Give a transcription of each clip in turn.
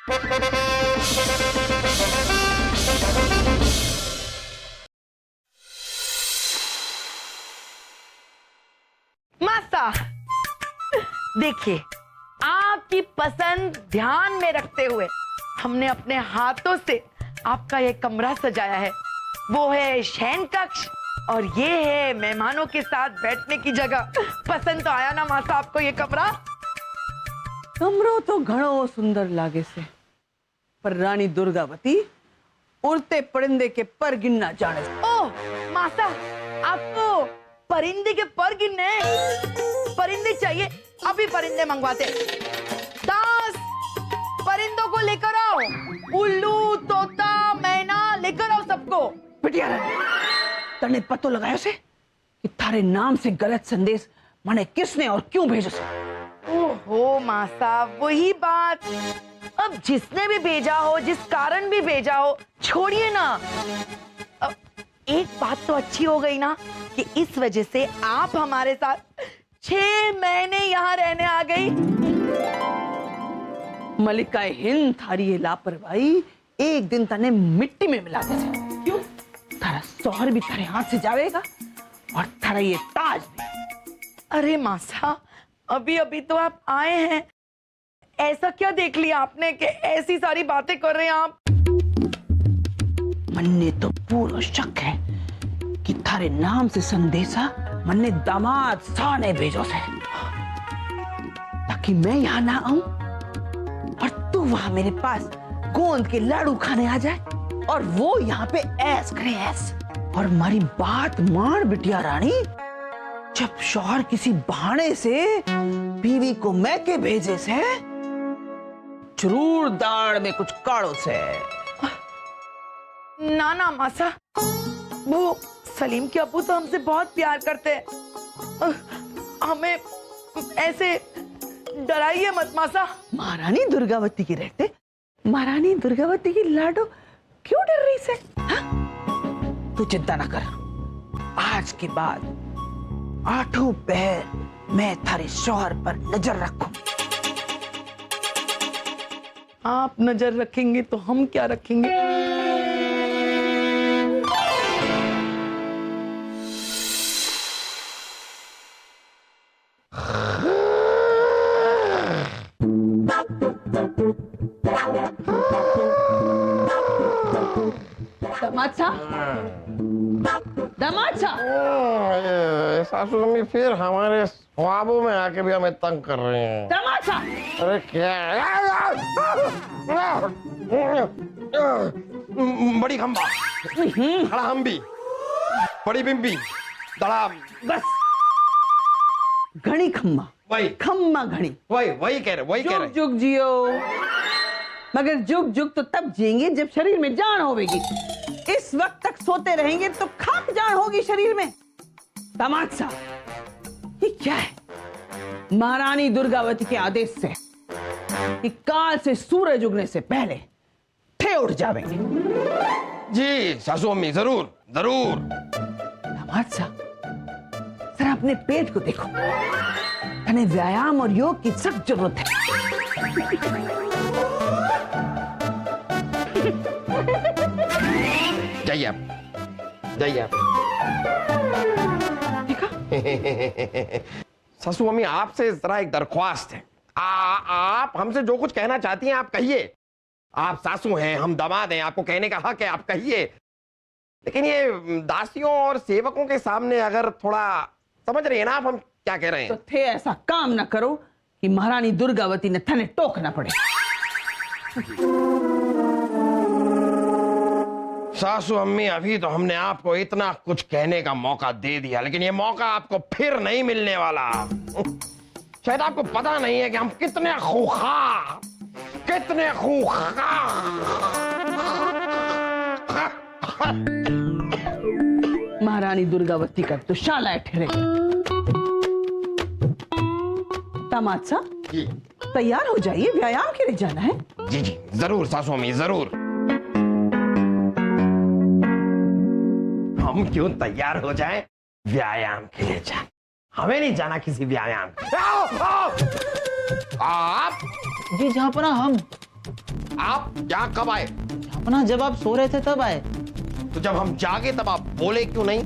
मासा, देखिए, आपकी पसंद ध्यान में रखते हुए हमने अपने हाथों से आपका ये कमरा सजाया है। वो है शयन कक्ष और ये है मेहमानों के साथ बैठने की जगह। पसंद तो आया ना मासा आपको ये कमरा? कमरो तो घणो सुंदर लागे से, पर रानी दुर्गावती उड़ते परिंदे के पर गिनना जाने। ओह मासा, आपको परिंदे के पर गिनने हैं? परिंदे चाहिए, अभी परिंदे मंगवाते। दास, परिंदों को लेकर आओ। उल्लू, तोता, मैना, लेकर आओ सबको। बिटिया रानी, तने पतो लगायो से कि थारे नाम से गलत संदेश मने किसने और क्यों भेजो से? ओहो मासा, वही बात। अब जिसने भी भेजा हो, जिस कारण भी भेजा हो, छोड़िए ना। अब एक बात तो अच्छी हो गई ना कि इस वजह से आप हमारे साथ 6 महीने यहाँ रहने आ गई। मलिका हिंद, थारी ये लापरवाही एक दिन तने मिट्टी में मिला दे। क्यों? थारा शौहर भी थारे हाथ से जाएगा और थारा ये ताज भी। अरे मासा, अभी अभी तो आप आए हैं, ऐसा क्या देख लिया आपने कि ऐसी सारी बातें कर रहे हैं आप? मन्ने तो पूरा शक है कि थारे नाम से संदेशा मन्ने दामाद शाह ने भेजो से, ताकि मैं यहाँ ना आऊं और तू वहां मेरे पास गोंद के लाडू खाने आ जाए और वो यहाँ पे ऐस करे ऐस। और हमारी बात मान बिटिया रानी, जब शौहर किसी बहाने से बीवी को मैके भेजे से जरूर दाढ़ में कुछ काढ़ो से। ना ना मासा, वो सलीम के अब्बू तो हमसे बहुत प्यार करते हैं। हमें ऐसे डराइए मत मासा। महारानी दुर्गावती के रहते महारानी दुर्गावती की लाडो क्यों डर रही से? हाँ? तू चिंता ना कर, आज के बाद 8 पहर मैं थारे शौहर पर नजर रखूं। आप नजर रखेंगे तो हम क्या रखेंगे? दामाद साहब, दामाद साहब, सासू अम्मी फिर हमारे ख्वाबों में आके भी हमें तंग कर रहे हैं। दामाद साहब, अरे क्या? बड़ी खंबा, खड़ा हम भी, बड़ी बिम्बी, दड़ाम। बस घनी खम्मा, वही खम्मा घनी। वही कह रहे, जुग जुग जियो, मगर जुग जुग तो तब जिएंगे जब शरीर में जान होगी। इस वक्त तक सोते रहेंगे तो खाक जान होगी शरीर में। दामाद साहब, ये क्या है? महारानी दुर्गावती के आदेश से कि काल से सूरज उगने से पहले ठे उठ जावेंगे। जी सासू अम्मी, जरूर जरूर। दामाद साहब, जरा अपने पेट को देखो, हमें व्यायाम और योग की सख्त जरूरत है। जाइए आप, जाइए आप। सासू अम्मी, आपसे जरा एक दरख्वास्त है। आप हमसे जो कुछ कहना चाहती हैं आप कहिए। आप सासू हैं, हम दामाद हैं, आपको कहने का हक है, आप कहिए। लेकिन ये दासियों और सेवकों के सामने अगर थोड़ा, समझ रही है ना आप हम क्या कह रहे हैं? तो थे ऐसा काम ना करो कि महारानी दुर्गावती ने थने टोकना पड़े। सासू अम्मी, अभी तो हमने आपको इतना कुछ कहने का मौका दे दिया, लेकिन ये मौका आपको फिर नहीं मिलने वाला। शायद आपको पता नहीं है कि हम कितने खूंखार, कितने खूंखार। महारानी दुर्गावती का तो शाला ठहरे। दामाद साहब, जी तैयार हो जाइए, व्यायाम के लिए जाना है। जी जी जरूर सासू अम्मी, जरूर। हम क्यों तैयार हो जाएं? व्यायाम के लिए जाए, हमें नहीं जाना किसी व्यायाम। आप जी जहाँ पर हम आप यहाँ कब आए? अपना जब आप सो रहे थे तब आए। तो जब हम जागे तब आप बोले क्यों नहीं?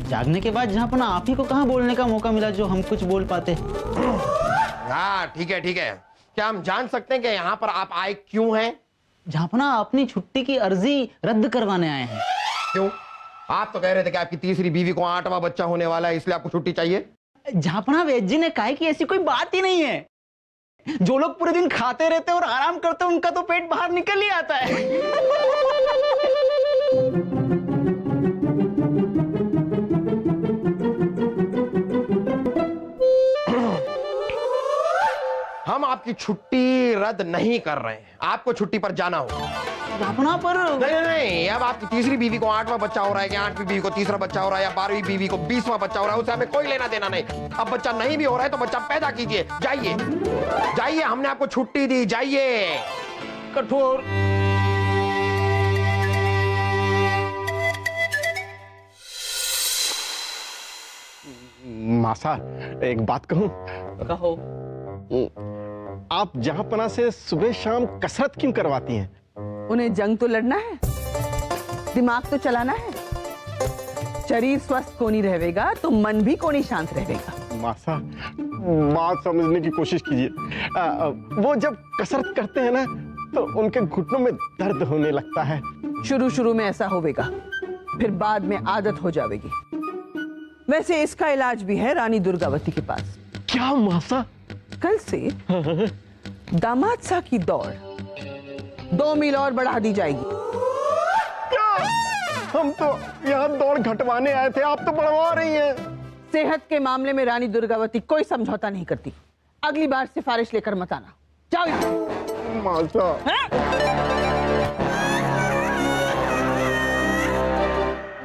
जागने के बाद जहाँ अपना आप ही को कहाँ बोलने का मौका मिला जो हम कुछ बोल पाते। हाँ ठीक है ठीक है। क्या हम जान सकते हैं कि यहाँ पर आप आए क्यों हैं? जहाँ अपना अपनी छुट्टी की अर्जी रद्द करवाने आए हैं। क्यों? आप तो कह रहे थे कि आपकी तीसरी बीवी को 8वां बच्चा होने वाला है, इसलिए आपको छुट्टी चाहिए। जहाँ अपना वैद्य जी ने कहा है कि ऐसी कोई बात ही नहीं है। जो लोग पूरे दिन खाते रहते और आराम करते उनका तो पेट बाहर निकल ही आता है। हम आपकी छुट्टी रद्द नहीं कर रहे हैं, आपको छुट्टी पर जाना होगा। अपना पर नहीं नहीं, अब आपकी तीसरी बीवी को 8वां बच्चा हो रहा है, या 8वीं बीवी को तीसरा बच्चा हो रहा है, या 12वीं बीवी को 20वां बच्चा हो रहा है, उससे हमें कोई लेना देना नहीं। अब बच्चा नहीं भी हो रहा है तो बच्चा पैदा कीजिए। जाइए जाइए, हमने आपको छुट्टी दी, जाइए। कठोर। मासा, एक बात कहूं? कहो। आप जहांपना से सुबह शाम कसरत क्यों करवाती हैं? उन्हें जंग तो लड़ना है, दिमाग तो चलाना है। शरीर स्वस्थ को नहीं रहेगा तो मन भी को नहीं शांत रहेगा। मासा, बात समझने की कोशिश कीजिए। वो जब कसरत करते हैं ना तो उनके घुटनों में दर्द होने लगता है। शुरू शुरू में ऐसा होगा, फिर बाद में आदत हो जाएगी। वैसे इसका इलाज भी है रानी दुर्गावती के पास। क्या मासा? कल से दामाद सा की दौड़ 2 मील और बढ़ा दी जाएगी। क्या? हम तो यहाँ दौड़ घटवाने आए थे, आप तो बढ़वा रही हैं। सेहत के मामले में रानी दुर्गावती कोई समझौता नहीं करती। अगली बार सिफारिश लेकर मत आना। जाओ यहाँ से। मासा,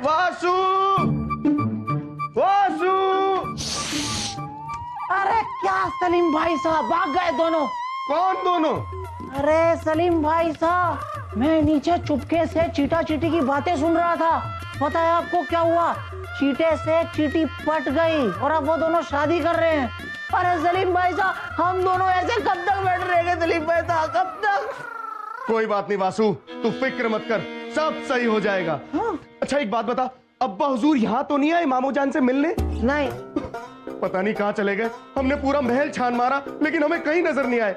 वासु, वासु। अरे क्या सलीम भाई साहब, भाग गए दोनों। कौन दोनों? अरे सलीम भाई साहब, मैं नीचे चुपके से चीटा चीटी की बातें सुन रहा था। पता है आपको क्या हुआ? चीटे से चीटी पट गई और अब वो दोनों शादी कर रहे हैं। अरे सलीम भाई साहब, हम दोनों ऐसे कब तक बैठ रहेंगे सलीम भाई साहब, कब तक? कोई बात नहीं वासु, तू फिक्र मत कर, सब सही हो जाएगा। अच्छा एक बात बता, अब्बा हुजूर यहाँ तो नहीं आए मामू जान से मिलने? नहीं। पता नहीं कहाँ चले गए। हमने पूरा महल छान मारा लेकिन हमें कहीं नजर नहीं आए।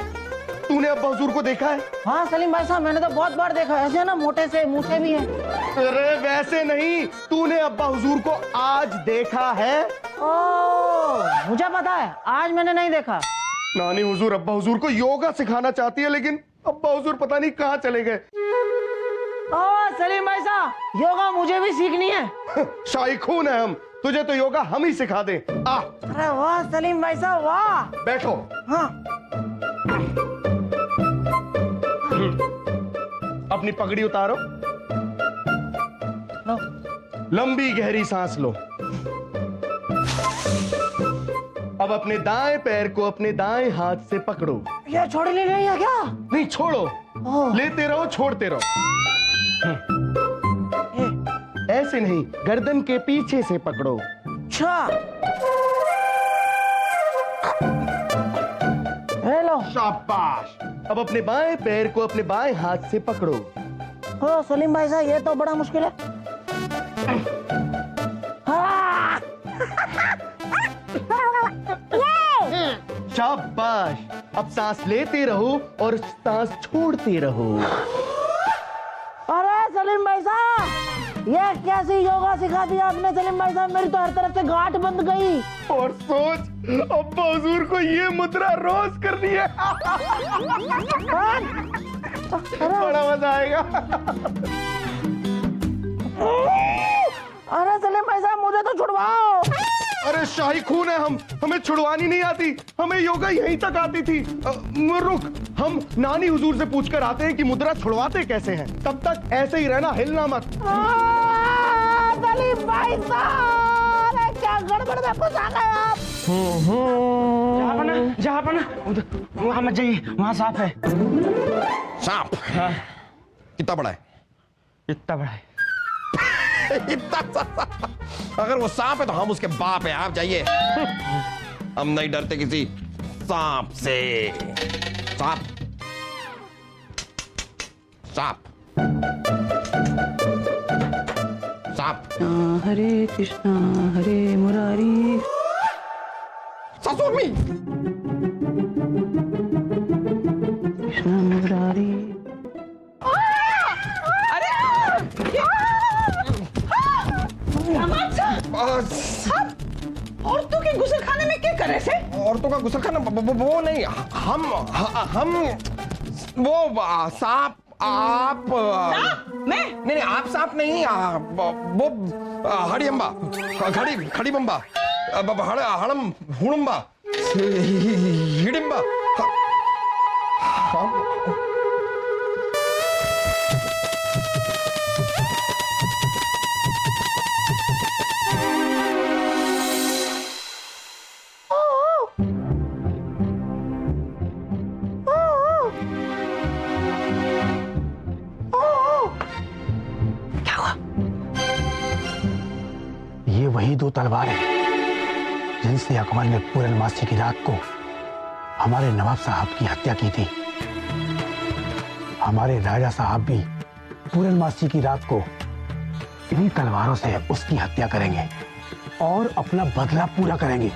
तूने अब्बा हुजूर को देखा है? हाँ सलीम भाई साहब, मैंने तो बहुत बार देखा है। ऐसे ना मोटे से मुंह से भी है। अरे वैसे नहीं, तूने अब्बा हुजूर को आज देखा है? ओ, मुझे पता है, आज मैंने नहीं देखा। नानी हुजूर अब्बा हुजूर को योगा सिखाना चाहती है लेकिन अब्बा हुजूर पता नहीं कहाँ चले गए। ओ सलीम भाई साहब, योगा मुझे भी सीखनी है। शाही खून है हम, तुझे तो योगा हम ही सिखा दे। आ अरे वाह सलीम भाई साहब, वाह। बैठो। हाँ। अपनी पगड़ी उतारो, लो। लंबी गहरी सांस लो। अब अपने दाएं पैर को अपने दाएं हाथ से पकड़ो। ये छोड़ी ले रही है क्या? नहीं छोड़ो, ओह। लेते रहो छोड़ते रहो। ये, ऐसे नहीं, गर्दन के पीछे से पकड़ो। अच्छा। हेलो। शाबाश। अब अपने बाएं पैर को अपने बाएं हाथ से पकड़ो। ओ सलीम भाई साहब, ये तो बड़ा मुश्किल है। हाँ। शाबाश। अब सांस लेते रहो और सांस छोड़ते रहो। अरे सलीम भाई साहब, ये कैसी योगा सिखा दी आपने सलीम भाई साहब? मेरी तो हर तरफ से गांठ बंद गई। और सोच, अब्बा हुजूर को ये मुद्रा रोज करनी है। बड़ा मजा आएगा। अरे सलीम भाई साहब, मुझे तो छुड़वाओ। अरे शाही खून है हम, हमें छुड़वानी नहीं आती, हमें योगा यहीं तक आती थी। रुक, हम नानी हुजूर से पूछकर आते हैं कि मुद्रा छुड़वाते कैसे हैं। तब तक ऐसे ही रहना, हिलना मत। सलीम भाई साहब, अरे क्या गड़बड़ में फंस गए आप। जहाँ पर ना वहां मत जाइए, वहां सांप है। सांप? कितना बड़ा है? इतना बड़ा है। इतना सा? अगर वो सांप है तो हम उसके बाप हैं, आप जाइए। हम नहीं डरते किसी सांप से। सांप सांप सांप हरे कृष्णा हरे मुरारी। सासू अम्मी कृष्णा मुरारी। औरतों के गुसल खाने में क्या कर रहे थे? औरतों का गुस्सा खाना वो नहीं, हम वो सांप आप मैं? नहीं आप सांप नहीं, वो हड़ियम्बा खड़ी बम्बा हड़म हुड़म्बा हिडिम्बा। ये वही दो तलवार हैं जिनसे अकबर ने पूर्णमासी की रात को हमारे नवाब साहब की हत्या की थी। हमारे राजा साहब भी पूर्णमासी की रात को इन्हीं तलवारों से उसकी हत्या करेंगे और अपना बदला पूरा करेंगे।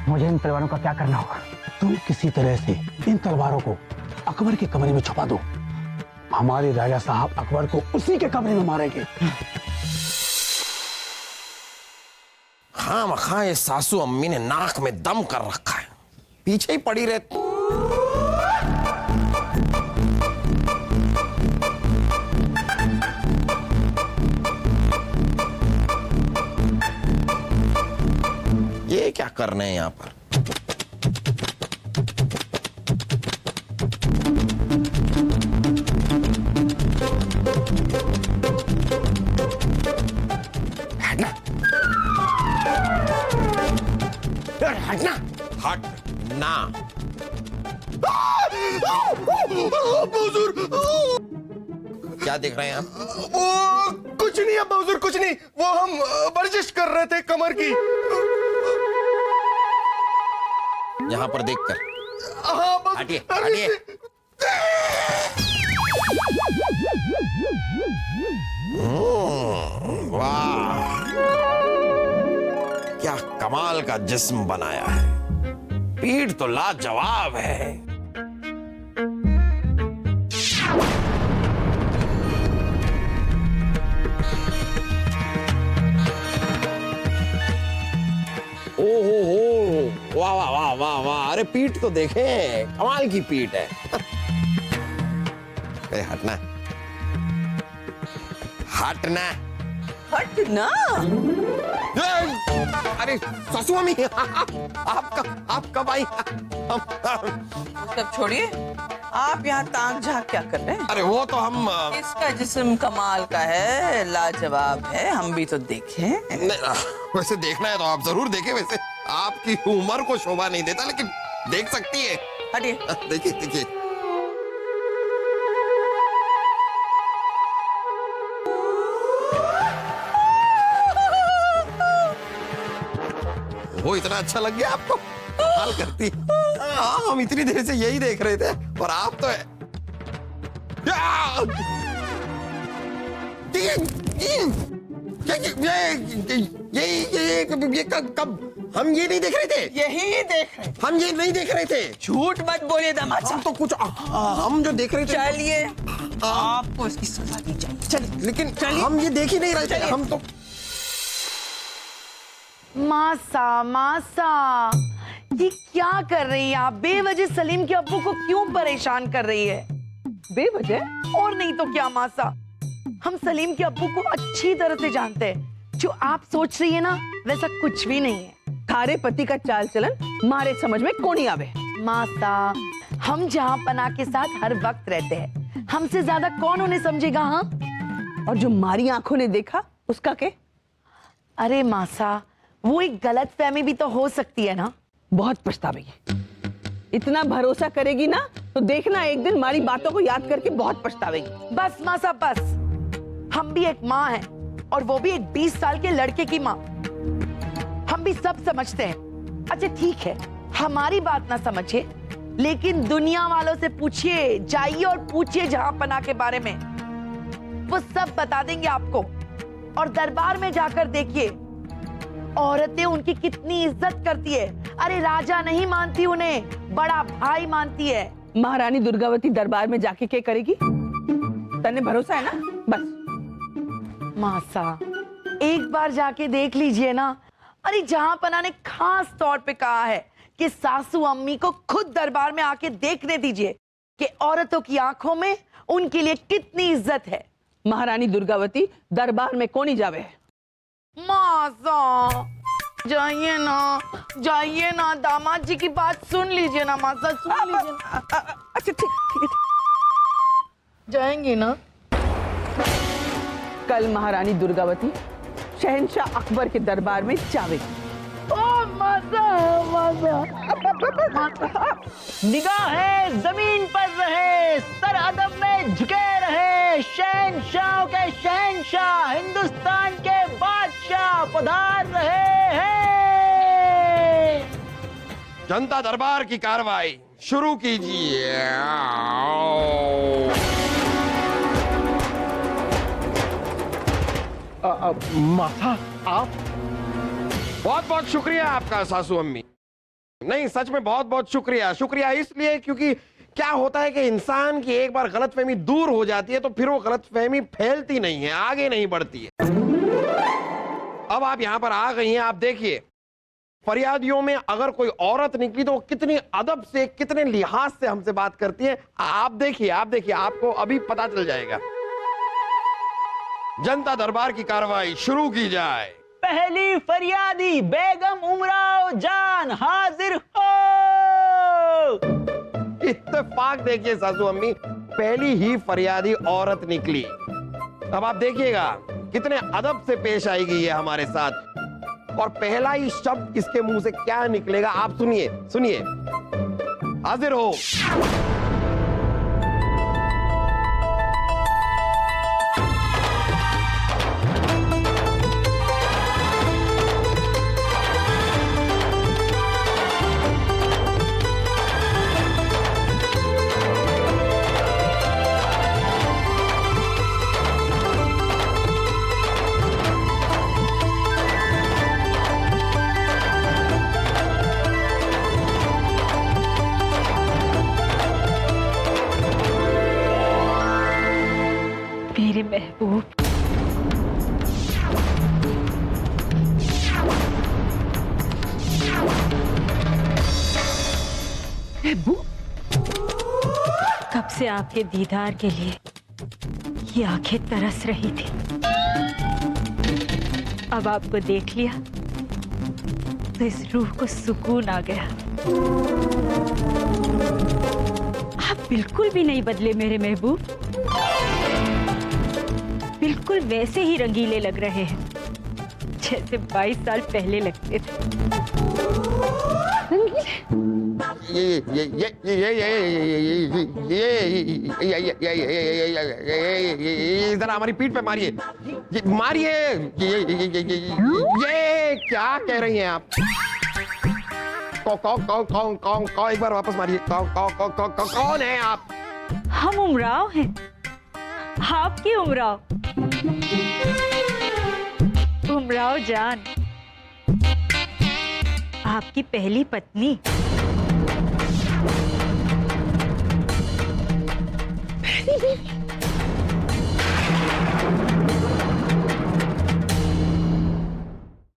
मुझे इन तलवारों का क्या करना होगा? तुम किसी तरह से इन तलवारों को अकबर के कमरे में छुपा दो। हमारे राजा साहब अकबर को उसी के कमरे में मारेंगे। हाँ ये सासू अम्मी ने नाक में दम कर रखा है, पीछे ही पड़ी रहती। ये क्या करने हैं यहाँ पर? हटना हटना। क्या देख रहे हैं आप? वो कुछ नहीं अब्बा हुजूर, कुछ नहीं, वो हम वर्जिश कर रहे थे कमर की। यहाँ पर देखकर हाँ बस हटिए हटिए। वाह क्या कमाल का जिस्म बनाया है, पीठ तो लाजवाब है। ओहो वाह वाह वाह वाह वाह, अरे पीठ तो देखें, कमाल की पीठ है। ए, हटना हटना हटना। अरे सासू अम्मी आप कब आई? सब छोड़िए, आप यहाँ ताक झाक क्या कर रहे हैं? अरे वो तो हम इसका जिस्म कमाल का है, लाजवाब है, हम भी तो देखें। वैसे देखना है तो आप जरूर देखें। वैसे आपकी उम्र को शोभा नहीं देता, लेकिन देख सकती है। हटिए। देखिए देखिए, वो इतना अच्छा लग गया आपको? हाल करती। हाँ हम इतनी देर से यही देख रहे थे और आप तो है। ये कब हम ये नहीं देख रहे थे? यही देख रहे। हम ये नहीं देख रहे थे। झूठ मत बोलिए दामाद हम साहब। तो कुछ हम जो देख रहे थे। चलिए, आपको इसकी सजा दी जाए। चलिए, लेकिन हम ये देख ही नहीं रहे थे। हम तो मासा मासा, ये क्या कर रही है आप? बेवजह सलीम के अब्बू को क्यों परेशान कर रही है? बेवजह? और नहीं तो क्या मासा, हम सलीम के अब्बू को अच्छी तरह से जानते हैं। जो आप सोच रही है ना, वैसा कुछ भी नहीं है। थारे पति का चाल चलन मारे समझ में कौन ही आवे। मासा, हम जहाँ पना के साथ हर वक्त रहते हैं, हमसे ज्यादा कौन उन्हें समझेगा? हाँ, और जो मारी आंखों ने देखा उसका क्या? अरे मासा, वो एक गलत फहमी भी तो हो सकती है ना। बहुत पछतावेगी। इतना भरोसा करेगी ना तो देखना एक दिन हमारी बातों को याद करके बहुत पछतावेगी। बस मासा बस, हम भी एक माँ हैं और वो भी एक 20 साल के लड़के की माँ। हम भी सब समझते हैं। अच्छा ठीक है, हमारी बात ना समझे, लेकिन दुनिया वालों से पूछिए, जाइए और पूछिए जहांपना के बारे में, वो सब बता देंगे आपको। और दरबार में जाकर देखिए औरतें उनकी कितनी इज्जत करती है। अरे राजा नहीं मानती उन्हें, बड़ा भाई मानती है। महारानी दुर्गावती दरबार में जाके क्या करेगी? तने भरोसा है ना? बस मासा एक बार जाके देख लीजिए ना। अरे जहांपना ने खास तौर पे कहा है कि सासू अम्मी को खुद दरबार में आके देखने दीजिए कि औरतों की आंखों में उनके लिए कितनी इज्जत है। महारानी दुर्गावती दरबार में कौन ही जावे? मासा जाइए ना, दामाद जी की बात सुन लीजिए ना मासा, सुन लीजिए ना। अच्छा ठीक है। जाएंगे ना? कल महारानी दुर्गावती शहंशाह अकबर के दरबार में जावेगी। ओ मासा निगाहें जमीन पर रहे, सर अदब में झुके रहे, शहंशाह के शहंशाह, हिंदुस्तान के बादशाह पधार रहे हैं। जनता दरबार की कार्रवाई शुरू कीजिए। मासा आप? बहुत बहुत शुक्रिया आपका सासू अम्मी। नहीं सच में बहुत बहुत शुक्रिया। शुक्रिया इसलिए क्योंकि क्या होता है कि इंसान की एक बार गलतफहमी दूर हो जाती है तो फिर वो गलतफहमी फैलती नहीं है, आगे नहीं बढ़ती है। अब आप यहां पर आ गई हैं, आप देखिए फरियादियों में अगर कोई औरत निकली तो वो कितनी अदब से, कितने लिहाज से हमसे बात करती है। आप देखिए आपको अभी पता चल जाएगा। जनता दरबार की कार्रवाई शुरू की जाए। पहली फरियादी बेगम उमराव जान हाजिर हो। इत्तेफाक देखिए सासू अम्मी, पहली ही फरियादी औरत निकली। अब आप देखिएगा कितने अदब से पेश आएगी ये हमारे साथ, और पहला ही शब्द इसके मुंह से क्या निकलेगा आप सुनिए। हाजिर हो। मेरे महबूब, कब से आपके दीदार के लिए ये आंखें तरस रही थी। अब आपको देख लिया तो इस रूह को सुकून आ गया। आप बिल्कुल भी नहीं बदले मेरे महबूब, बिल्कुल वैसे ही रंगीले लग रहे हैं जैसे 22 साल पहले लगते थे। जरा हमारी पीठ पे मारिए, मारिए। ये क्या कह रही हैं आप? कौन एक बार वापस मारिए। कौन है आप? हम उमराव हैं, आपकी उमराव, उमराव जान, आपकी पहली पत्नी।